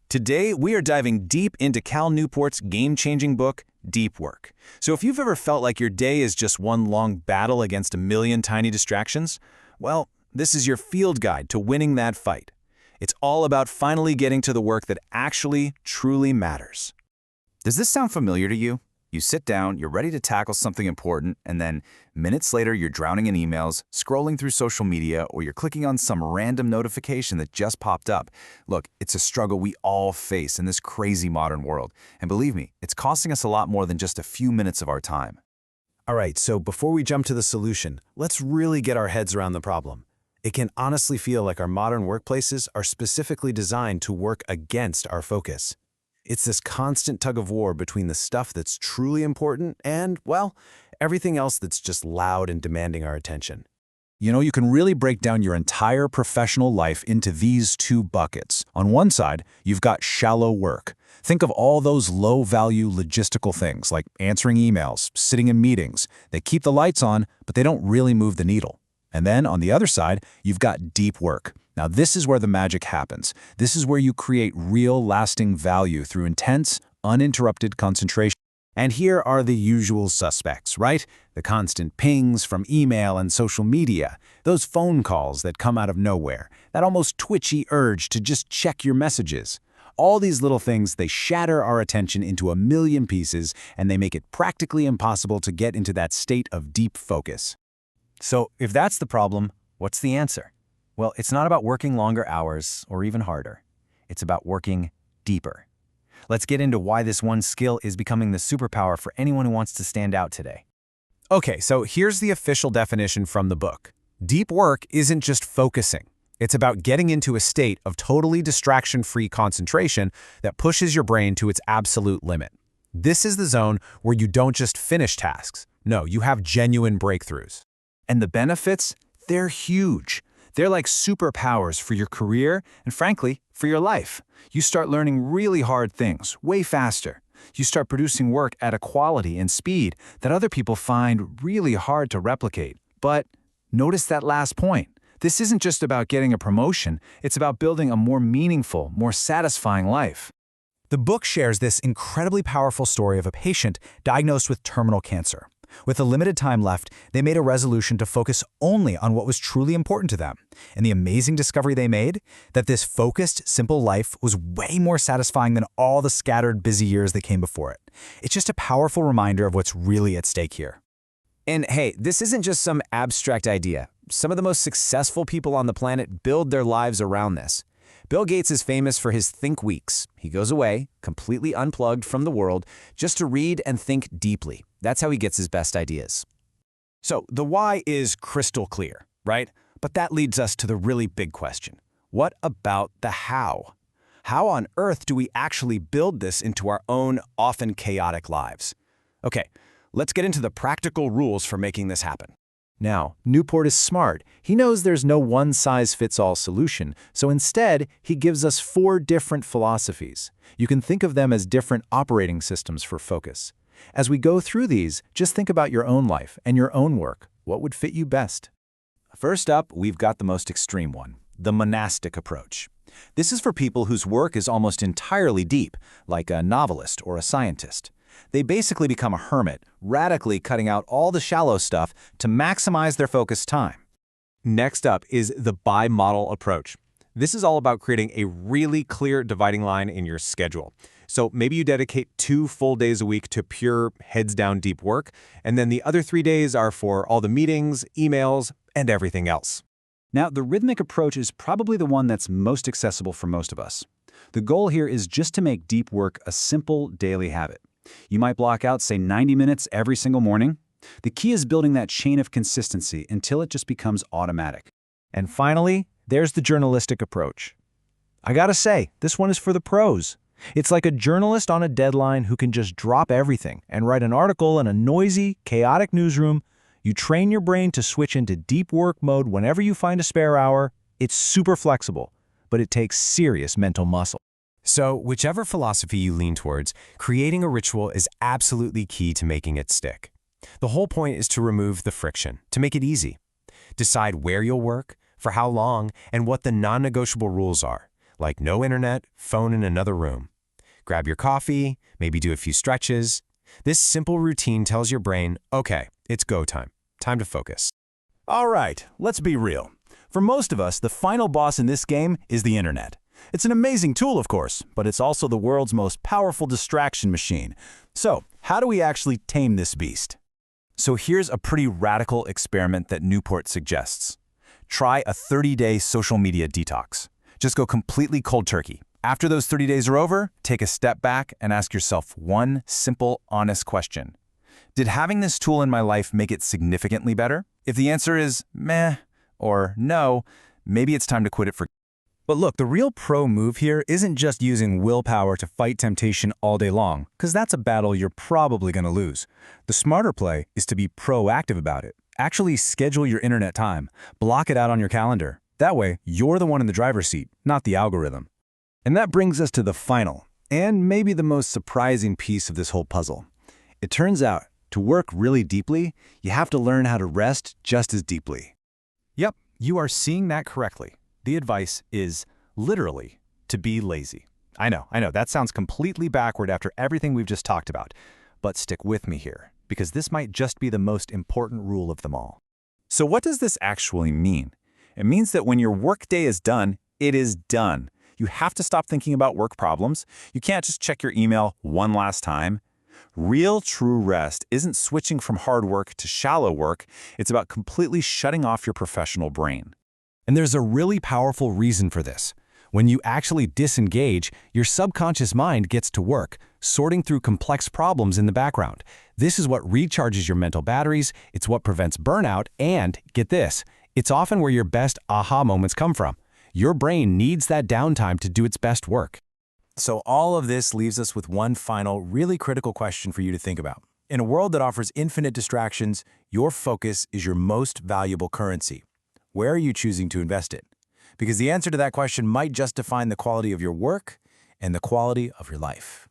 Today, we are diving deep into Cal Newport's game-changing book, Deep Work. So if you've ever felt like your day is just one long battle against a million tiny distractions, well, this is your field guide to winning that fight. It's all about finally getting to the work that actually, truly matters. Does this sound familiar to you? You sit down, you're ready to tackle something important, and then minutes later you're drowning in emails, scrolling through social media, or you're clicking on some random notification that just popped up. Look, it's a struggle we all face in this crazy modern world. And believe me, it's costing us a lot more than just a few minutes of our time. All right, so before we jump to the solution, let's really get our heads around the problem. It can honestly feel like our modern workplaces are specifically designed to work against our focus. It's this constant tug of war between the stuff that's truly important and, well, everything else that's just loud and demanding our attention. You know, you can really break down your entire professional life into these two buckets. On one side, you've got shallow work. Think of all those low-value logistical things like answering emails, sitting in meetings. They keep the lights on, but they don't really move the needle. And then, on the other side, you've got deep work. Now, this is where the magic happens. This is where you create real, lasting value through intense, uninterrupted concentration. And here are the usual suspects, right? The constant pings from email and social media, those phone calls that come out of nowhere, that almost twitchy urge to just check your messages. All these little things, they shatter our attention into a million pieces, and they make it practically impossible to get into that state of deep focus. So, if that's the problem, what's the answer? Well, it's not about working longer hours or even harder. It's about working deeper. Let's get into why this one skill is becoming the superpower for anyone who wants to stand out today. Okay, so here's the official definition from the book. Deep work isn't just focusing. It's about getting into a state of totally distraction-free concentration that pushes your brain to its absolute limit. This is the zone where you don't just finish tasks. No, you have genuine breakthroughs. And the benefits? They're huge. They're like superpowers for your career and, frankly, for your life. You start learning really hard things way faster. You start producing work at a quality and speed that other people find really hard to replicate. But notice that last point. This isn't just about getting a promotion. It's about building a more meaningful, more satisfying life. The book shares this incredibly powerful story of a patient diagnosed with terminal cancer. With a limited time left, they made a resolution to focus only on what was truly important to them. And the amazing discovery they made, that this focused, simple life was way more satisfying than all the scattered, busy years that came before it. It's just a powerful reminder of what's really at stake here. And hey, this isn't just some abstract idea. Some of the most successful people on the planet build their lives around this. Bill Gates is famous for his think weeks. He goes away, completely unplugged from the world, just to read and think deeply. That's how he gets his best ideas. So the why is crystal clear, right? But that leads us to the really big question. What about the how? How on earth do we actually build this into our own, often chaotic lives? Okay, let's get into the practical rules for making this happen. Now, Newport is smart. He knows there's no one-size-fits-all solution, so instead, he gives us 4 different philosophies. You can think of them as different operating systems for focus. As we go through these, just think about your own life and your own work. What would fit you best? First up, we've got the most extreme one, the monastic approach. This is for people whose work is almost entirely deep, like a novelist or a scientist. They basically become a hermit, radically cutting out all the shallow stuff to maximize their focus time. Next up is the bimodal approach. This is all about creating a really clear dividing line in your schedule. So maybe you dedicate 2 full days a week to pure heads-down deep work, and then the other 3 days are for all the meetings, emails, and everything else. Now, the rhythmic approach is probably the one that's most accessible for most of us. The goal here is just to make deep work a simple daily habit. You might block out, say, 90 minutes every single morning. The key is building that chain of consistency until it just becomes automatic. And finally, there's the journalistic approach. I gotta say, this one is for the pros. It's like a journalist on a deadline who can just drop everything and write an article in a noisy, chaotic newsroom. You train your brain to switch into deep work mode whenever you find a spare hour. It's super flexible, but it takes serious mental muscle. So, whichever philosophy you lean towards, creating a ritual is absolutely key to making it stick. The whole point is to remove the friction, to make it easy. Decide where you'll work, for how long, and what the non-negotiable rules are. like no internet, phone in another room. Grab your coffee, maybe do a few stretches. This simple routine tells your brain, okay, it's go time. Time to focus. All right, let's be real. For most of us, the final boss in this game is the internet. It's an amazing tool, of course, but it's also the world's most powerful distraction machine. So, how do we actually tame this beast? So here's a pretty radical experiment that Newport suggests. Try a 30-day social media detox. Just go completely cold turkey. After those 30 days are over, take a step back and ask yourself one simple, honest question. Did having this tool in my life make it significantly better? If the answer is meh or no, maybe it's time to quit it for. But look, the real pro move here isn't just using willpower to fight temptation all day long, because that's a battle you're probably going to lose. The smarter play is to be proactive about it. Actually schedule your internet time. Block it out on your calendar. That way, you're the one in the driver's seat, not the algorithm. And that brings us to the final, and maybe the most surprising piece of this whole puzzle. It turns out, to work really deeply, you have to learn how to rest just as deeply. Yep, you are seeing that correctly. The advice is, literally, to be lazy. I know, that sounds completely backward after everything we've just talked about. But stick with me here, because this might just be the most important rule of them all. So what does this actually mean? It means that when your workday is done, it is done. You have to stop thinking about work problems. You can't just check your email one last time. Real true rest isn't switching from hard work to shallow work. It's about completely shutting off your professional brain. And there's a really powerful reason for this. When you actually disengage, your subconscious mind gets to work, sorting through complex problems in the background. This is what recharges your mental batteries, it's what prevents burnout, and, get this, it's often where your best aha moments come from. Your brain needs that downtime to do its best work. So all of this leaves us with one final, really critical question for you to think about. In a world that offers infinite distractions, your focus is your most valuable currency. Where are you choosing to invest it? Because the answer to that question might just define the quality of your work and the quality of your life.